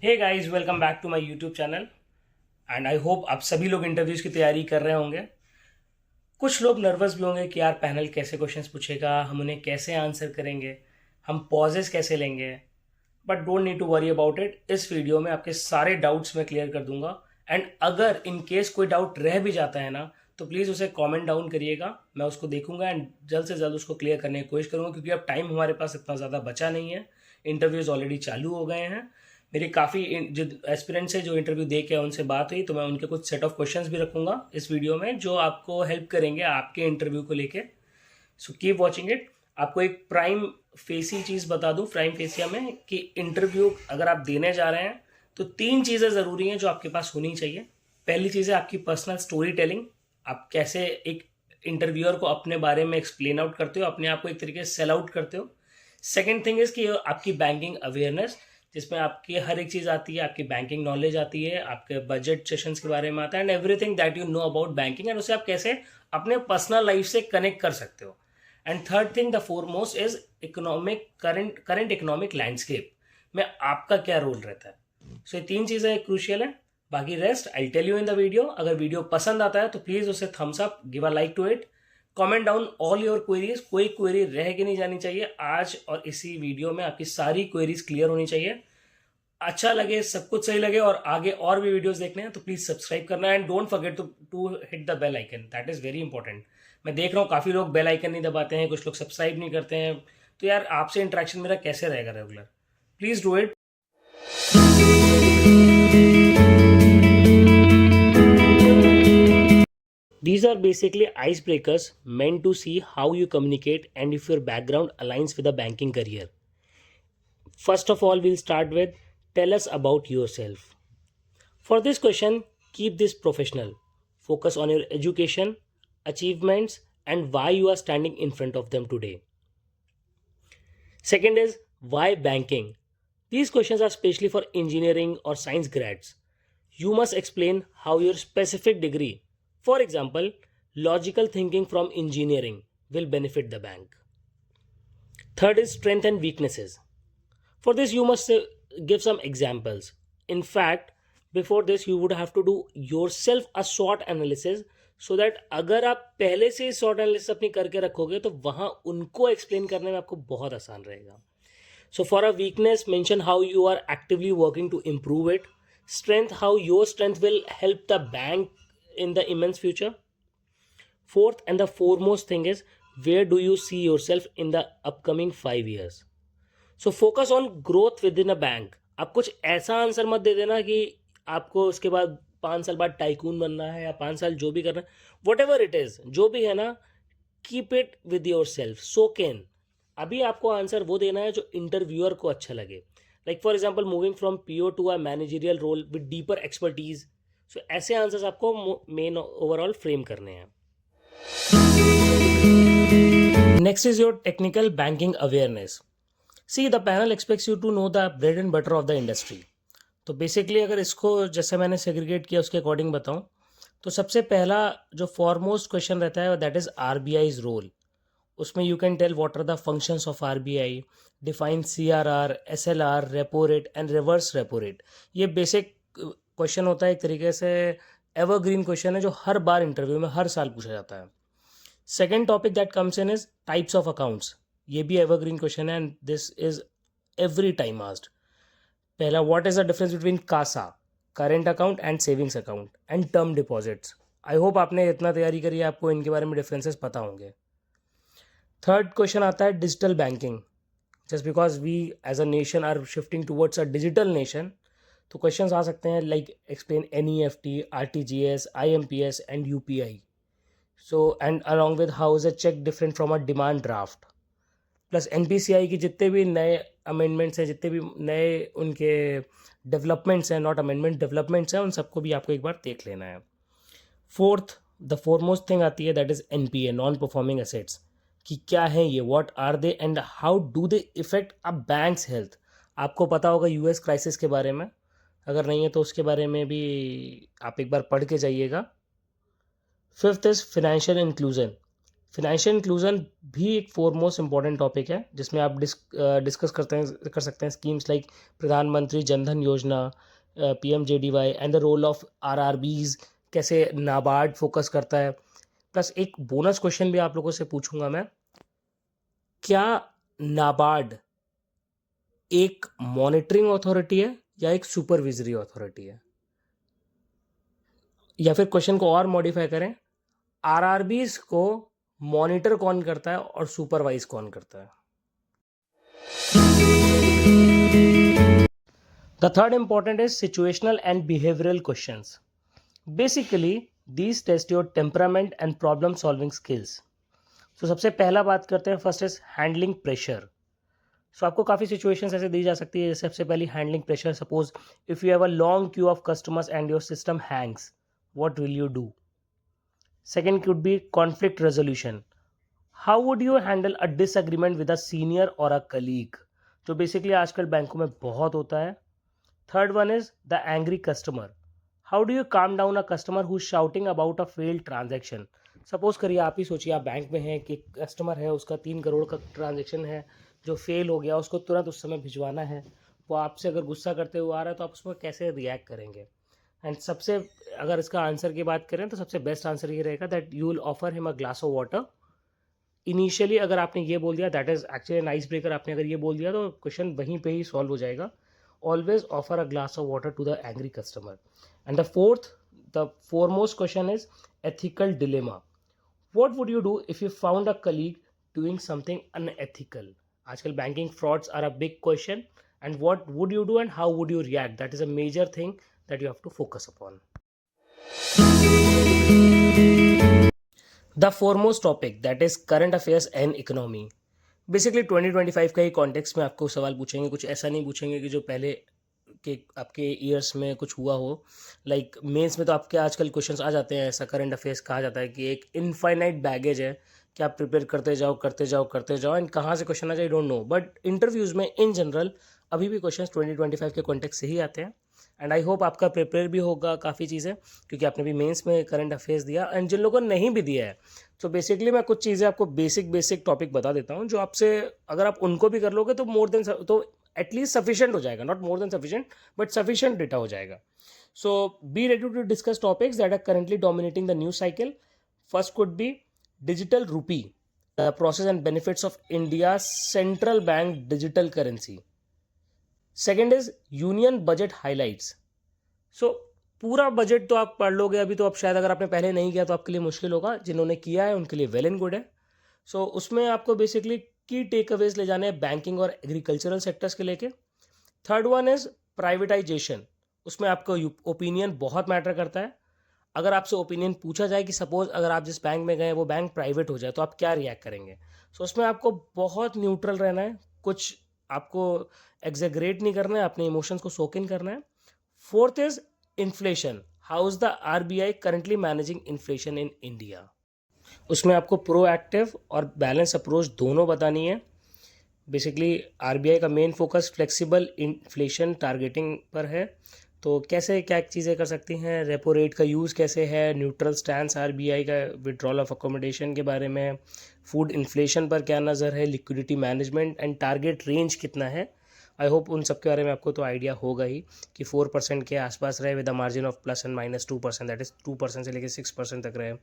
Hey guys, welcome back to my YouTube channel. And I hope आप सभी लोग interviews की तैयारी कर रहे होंगे। कुछ लोग नर्वस भी होंगे कि यार पैनल कैसे क्वेश्चंस पूछेगा, हम उन्हें कैसे आंसर करेंगे, हम पॉजेस कैसे लेंगे। But don't need to worry about it. इस वीडियो में आपके सारे डाउट्स मैं क्लियर कर दूंगा। एंड अगर इन केस कोई डाउट रह भी जाता है ना, तो प्लीज़ उसे कमेंट डाउन करिएगा, मैं उसको देखूंगा एंड जल्द से जल्द उसको क्लियर करने की कोशिश करूंगा, क्योंकि अब टाइम हमारे पास इतना ज़्यादा बचा नहीं है। इंटरव्यूज़ ऑलरेडी चालू हो गए हैं। मेरी काफ़ी जो एस्पिरेंट्स है जो इंटरव्यू दे के उनसे बात हुई, तो मैं उनके कुछ सेट ऑफ क्वेश्चंस भी रखूंगा इस वीडियो में, जो आपको हेल्प करेंगे आपके इंटरव्यू को लेके। So keep watching it. आपको एक प्राइम फेसी चीज़ बता दूं, प्राइम फेसिया में, कि इंटरव्यू अगर आप देने जा रहे हैं तो 3 चीज़ें ज़रूरी हैं जो आपके पास होनी चाहिए। पहली चीज़ है आपकी पर्सनल स्टोरी टेलिंग। आप कैसे एक इंटरव्यूअर को अपने बारे में एक्सप्लेन आउट करते हो, अपने आप को एक तरीके से सेल आउट करते हो। सेकेंड थिंग इज़ कि आपकी बैंकिंग अवेयरनेस, जिसमें आपकी हर एक चीज़ आती है, आपकी बैंकिंग नॉलेज आती है, आपके बजट सेशंस के बारे में आता है, and everything that you know about banking, and उसे आप कैसे अपने पर्सनल लाइफ से कनेक्ट कर सकते हो। And third thing, the foremost, is economic current economic landscape में आपका क्या रोल रहता है। सो ये 3 चीज़ें क्रूशियल है। बाकी rest I tell you in the video. अगर वीडियो पसंद आता है तो प्लीज़ उसे thumbs up, give a like to it, comment down all your queries. कोई क्वेरी रह के नहीं जानी चाहिए। आज और इसी वीडियो में आपकी सारी क्वेरीज क्लियर होनी चाहिए। अच्छा लगे, सब कुछ सही लगे और आगे और भी वीडियोस देखने हैं तो प्लीज सब्सक्राइब करना, and don't forget to hit the bell icon, that is very important. मैं देख रहा हूँ काफ़ी लोग बेल आइकन नहीं दबाते हैं, कुछ लोग सब्सक्राइब नहीं करते हैं, तो यार आपसे इंटरेक्शन मेरा कैसे रहेगा regular. Please do it. These are basically icebreakers meant to see how you communicate and if your background aligns with a banking career. First of all, we'll start with tell us about yourself. For this question, keep this professional. Focus on your education, achievements, and why you are standing in front of them today. Second is why banking. These questions are specially for engineering or science grads. You must explain how your specific degree, for example, logical thinking from engineering, will benefit the bank. Third is strength and weaknesses. For this, you must give some examples. In fact, before this, you would have to do yourself a SWOT analysis, so that अगर आप पहले से SWOT analysis अपनी करके रखोगे तो वहाँ उनको explain करने में आपको बहुत आसान रहेगा. So for a weakness, mention how you are actively working to improve it. Strength, how your strength will help the bank in the immense future. Fourth and the foremost thing is, where do you see yourself in the upcoming 5 years? So focus on growth with in a bank. आप कुछ ऐसा answer मत दे देना कि आपको उसके बाद 5 साल बाद टाइकून बनना है या 5 साल जो भी करना है, वट एवर इट इज़, जो भी है ना, keep it with your self. So can अभी आपको आंसर वो देना है जो इंटरव्यूअर को अच्छा लगे। Like for example, moving from PO to a managerial role with deeper expertise. So ऐसे आंसर्स आपको मेन ओवरऑल फ्रेम करने हैं। Next is your technical banking awareness. See the panel expects you to know the bread and butter of the industry. तो basically अगर इसको जैसे मैंने segregate किया उसके अकॉर्डिंग बताऊं, तो सबसे पहला जो फॉरमोस्ट क्वेश्चन रहता है दैट इज़ RBI's रोल। उसमें you can tell what are the functions of RBI, define CRR, SLR, repo rate and reverse repo rate. ये बेसिक क्वेश्चन होता है, एक तरीके से एवरग्रीन क्वेश्चन है जो हर बार इंटरव्यू में हर साल पूछा जाता है। Second topic that comes in is types of accounts. ये भी एवरग्रीन क्वेश्चन है and this is every time asked. पहला, what is the difference between CASA, current account and savings account, and term deposits. I hope आपने इतना तैयारी करी है, आपको इनके बारे में डिफरेंसेस पता होंगे। थर्ड क्वेश्चन आता है digital banking. Just because we as a nation are shifting towards a digital nation, तो क्वेश्चन आ सकते हैं like explain NEFT, RTGS, IMPS and UPI. So and along with how is a check different from a demand draft. Plus NPCI की जितने भी नए amendments हैं, जितने भी नए उनके डेवलपमेंट्स हैं, नॉट अमेंडमेंट, डेवलपमेंट्स हैं, उन सबको भी आपको एक बार देख लेना है। फोर्थ, द फोरमोस्ट थिंग आती है that is NPA, non performing assets, कि क्या है ये, what are they and how do they effect a bank's health. आपको पता होगा US क्राइसिस के बारे में, अगर नहीं है तो उसके बारे में भी आप एक बार पढ़ के जाइएगा। Fifth is financial inclusion. Financial inclusion भी एक फोरमोस्ट इंपॉर्टेंट टॉपिक है, जिसमें आप डिस्कस कर सकते हैं स्कीम्स लाइक प्रधानमंत्री Jan Dhan Yojana, PMJDY and the role of RRBs, कैसे नाबार्ड फोकस करता है। प्लस एक बोनस क्वेश्चन भी आप लोगों से पूछूंगा मैं, क्या नाबार्ड एक मॉनिटरिंग अथॉरिटी है या एक सुपरविजरी अथॉरिटी है? या फिर क्वेश्चन को और मॉडिफाई करें, RRBs को मॉनिटर कौन करता है और सुपरवाइज कौन करता है? The third important is situational and behavioral questions. Basically, these test your temperament and problem solving skills. So सबसे पहला बात करते हैं, फर्स्ट इज हैंडलिंग प्रेशर। सो आपको काफ़ी सिचुएशंस ऐसे दी जा सकती है, जैसे सबसे पहली handling pressure. Suppose if you have a long Q of customers and your system Hanks, what will you do? Second could be conflict resolution. How would you handle a disagreement with a senior or a colleague? जो basically आजकल बैंकों में बहुत होता है। Third one is the angry customer. How do you calm down a customer who shouting about a failed transaction? Suppose करिए, आप ही सोचिए, आप बैंक में हैं कि कस्टमर है, उसका 3 करोड़ का ट्रांजेक्शन है जो फेल हो गया, उसको तुरंत उस समय भिजवाना है। वो आपसे अगर गुस्सा करते हुए आ रहा है तो आप उसमें कैसे रिएक्ट करेंगे? एंड सबसे, अगर इसका आंसर की बात करें तो सबसे बेस्ट आंसर ये रहेगा that you will offer him a glass of water. Initially अगर आपने ये बोल दिया, that is actually nice breaker, आपने अगर ये बोल दिया तो क्वेश्चन वहीं पे ही सॉल्व हो जाएगा। Always offer a glass of water to the angry customer. And the foremost question is ethical dilemma. What would you do if you found a colleague doing something unethical? आजकल banking frauds are a big question, and what would you do and how would you react? That is a major thing that you have to focus upon. The foremost topic that is current affairs and economy. Basically 2025 का ही context में आपको सवाल पूछेंगे, कुछ ऐसा नहीं पूछेंगे कि जो पहले के आपके ईयर्स में कुछ हुआ हो। लाइक मेंस में तो आपके आजकल क्वेश्चंस आ जाते हैं, ऐसा करंट अफेयर्स कहा जाता है कि एक इनफाइनाइट बैगेज है कि आप प्रिपेयर करते जाओ करते जाओ करते जाओ, एंड कहाँ से क्वेश्चन आ जाए डोंट नो। बट इंटरव्यूज़ में इन जनरल अभी भी क्वेश्चंस 2025 के कॉन्टेक्स्ट से ही आते हैं। एंड आई होप आपका प्रिपेयर भी होगा काफ़ी चीज़ें, क्योंकि आपने भी मेंस में करंट अफेयर्स दिया, एंड जिन लोगों ने नहीं भी दिया है, तो बेसिकली मैं कुछ चीज़ें आपको बेसिक टॉपिक बता देता हूँ, जो आपसे अगर आप उनको भी कर लोगे तो मोर देन, तो एटलीस्ट सफिशिएंट हो जाएगा, not more than sufficient but sufficient data हो जाएगा। So be ready to discuss topics that are currently dominating the news cycle. First could be digital rupee, the process and benefits of India central bank digital currency. Second is union budget highlights. So पूरा budget तो आप पढ़ लोगे अभी, तो अब शायद अगर आपने पहले नहीं किया तो आपके लिए मुश्किल होगा, जिन्होंने किया है उनके लिए वेल एंड गुड है। सो उसमें आपको बेसिकली की टेक अवेज ले जाने हैं बैंकिंग और एग्रीकल्चरल सेक्टर्स के लेके। Third one is privatisation. उसमें आपको ओपिनियन बहुत मैटर करता है। अगर आपसे ओपिनियन पूछा जाए कि सपोज अगर आप जिस बैंक में गए वो बैंक प्राइवेट हो जाए तो आप क्या रिएक्ट करेंगे? सो उसमें आपको बहुत न्यूट्रल रहना है, कुछ आपको एग्जेग्रेट नहीं करना है, अपने इमोशंस को सोक इन करना है। Fourth is inflation. How is the RBI currently managing inflation in India? उसमें आपको प्रोएक्टिव और बैलेंस अप्रोच दोनों बतानी है। बेसिकली RBI का main focus flexible inflation targeting पर है, तो कैसे क्या चीज़ें कर सकती हैं, रेपो रेट का यूज़ कैसे है, न्यूट्रल स्टैंस RBI का विड्रॉल ऑफ अकोमोडेशन के बारे में, फूड इन्फ्लेशन पर क्या नज़र है, liquidity management and target range कितना है। आई होप उन सब के बारे में आपको तो आइडिया होगा ही कि 4% के आसपास रहे with a margin of +&- 2%, that is 2% से लेकर 6% तक रहे,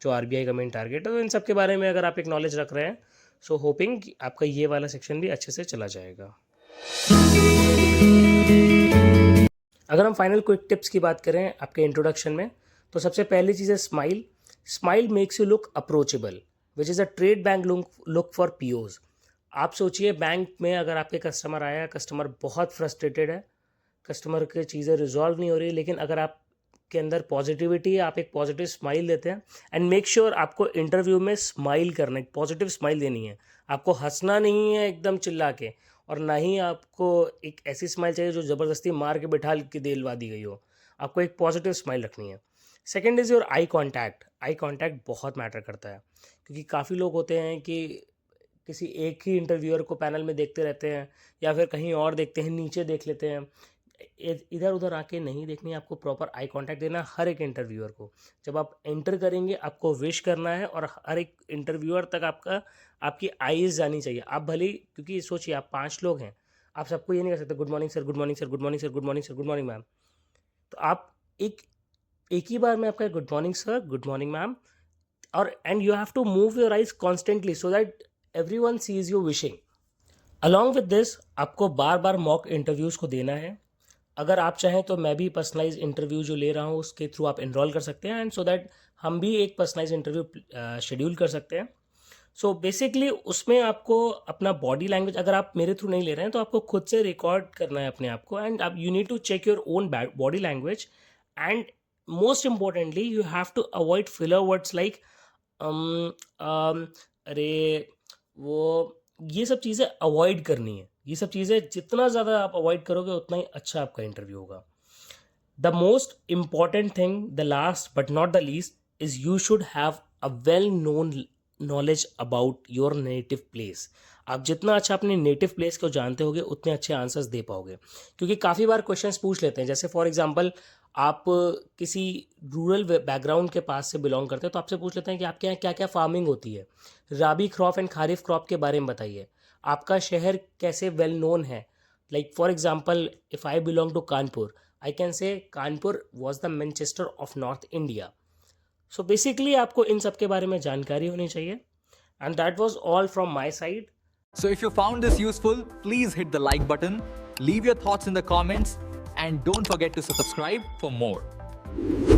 जो RBI का मेन टारगेट है। तो इन सब के बारे में अगर आप एक नॉलेज रख रहे हैं, सो होपिंग कि आपका ये वाला सेक्शन भी अच्छे से चला जाएगा। अगर हम फाइनल क्विक टिप्स की बात करें आपके इंट्रोडक्शन में, तो सबसे पहली चीज़ है smile. Smile makes you look approachable, which is a trade bank look for POs। आप सोचिए, बैंक में अगर आपके कस्टमर आया, कस्टमर बहुत फ्रस्ट्रेटेड है, कस्टमर की चीज़ें रिजॉल्व नहीं हो रही, लेकिन अगर आप के अंदर पॉजिटिविटी है, आप एक पॉजिटिव स्माइल देते हैं, एंड मेक श्योर आपको इंटरव्यू में स्माइल करना है, पॉजिटिव स्माइल देनी है। आपको हंसना नहीं है एकदम चिल्ला के, और ना ही आपको एक ऐसी स्माइल चाहिए जो ज़बरदस्ती मार के बिठा के दिलवा दी गई हो। आपको एक पॉजिटिव स्माइल रखनी है। Second is your eye contact. Eye contact बहुत मैटर करता है, क्योंकि काफ़ी लोग होते हैं कि किसी एक ही इंटरव्यूअर को पैनल में देखते रहते हैं, या फिर कहीं और देखते हैं, नीचे देख लेते हैं। इधर उधर आके नहीं देखनी है, आपको प्रॉपर आई कांटेक्ट देना है हर एक इंटरव्यूअर को। जब आप एंटर करेंगे आपको विश करना है, और हर एक इंटरव्यूअर तक आपकी आईज जानी चाहिए। आप भले, क्योंकि सोचिए आप 5 लोग हैं, आप सबको ये नहीं कर सकते good morning sir, good morning sir, good morning sir, good morning sir, good morning ma'am. तो आप एक ही बार में आपका good morning sir, good morning ma'am, और and you have to move your eyes constantly so that everyone sees you wishing. Along with this आपको बार बार मॉक इंटरव्यूज़ को देना है। अगर आप चाहें तो मैं भी पर्सनलाइज इंटरव्यू जो ले रहा हूँ उसके थ्रू आप एनरोल कर सकते हैं, एंड सो दैट हम भी एक पर्सनलाइज इंटरव्यू शेड्यूल कर सकते हैं। सो बेसिकली उसमें आपको अपना बॉडी लैंग्वेज, अगर आप मेरे थ्रू नहीं ले रहे हैं तो आपको खुद से रिकॉर्ड करना है अपने आप को, एंड आप you need to check your own body language, and most importantly you have to avoid filler words like अरे वो, ये सब चीज़ें अवॉइड करनी है। ये सब चीज़ें जितना ज़्यादा आप अवॉइड करोगे उतना ही अच्छा आपका इंटरव्यू होगा। The most important thing, the last but not the least, is you should have a well known knowledge about your native place. आप जितना अच्छा अपने नेटिव प्लेस को जानते होगे उतने अच्छे आंसर्स दे पाओगे, क्योंकि काफ़ी बार क्वेश्चंस पूछ लेते हैं। जैसे फॉर एग्जांपल आप किसी रूरल बैकग्राउंड के पास से बिलोंग करते हैं तो आपसे पूछ लेते हैं कि आपके यहाँ क्या क्या फार्मिंग होती है, rabi crop and kharif crop के बारे में बताइए, आपका शहर कैसे वेल नोन है। Like for example if I belong to Kanpur, I can say Kanpur was the Manchester of north India. So basically आपको इन सब के बारे में जानकारी होनी चाहिए, and that was all from my side. So if you found this useful, please hit the like button, leave your thoughts in the comments, and don't forget to subscribe for more.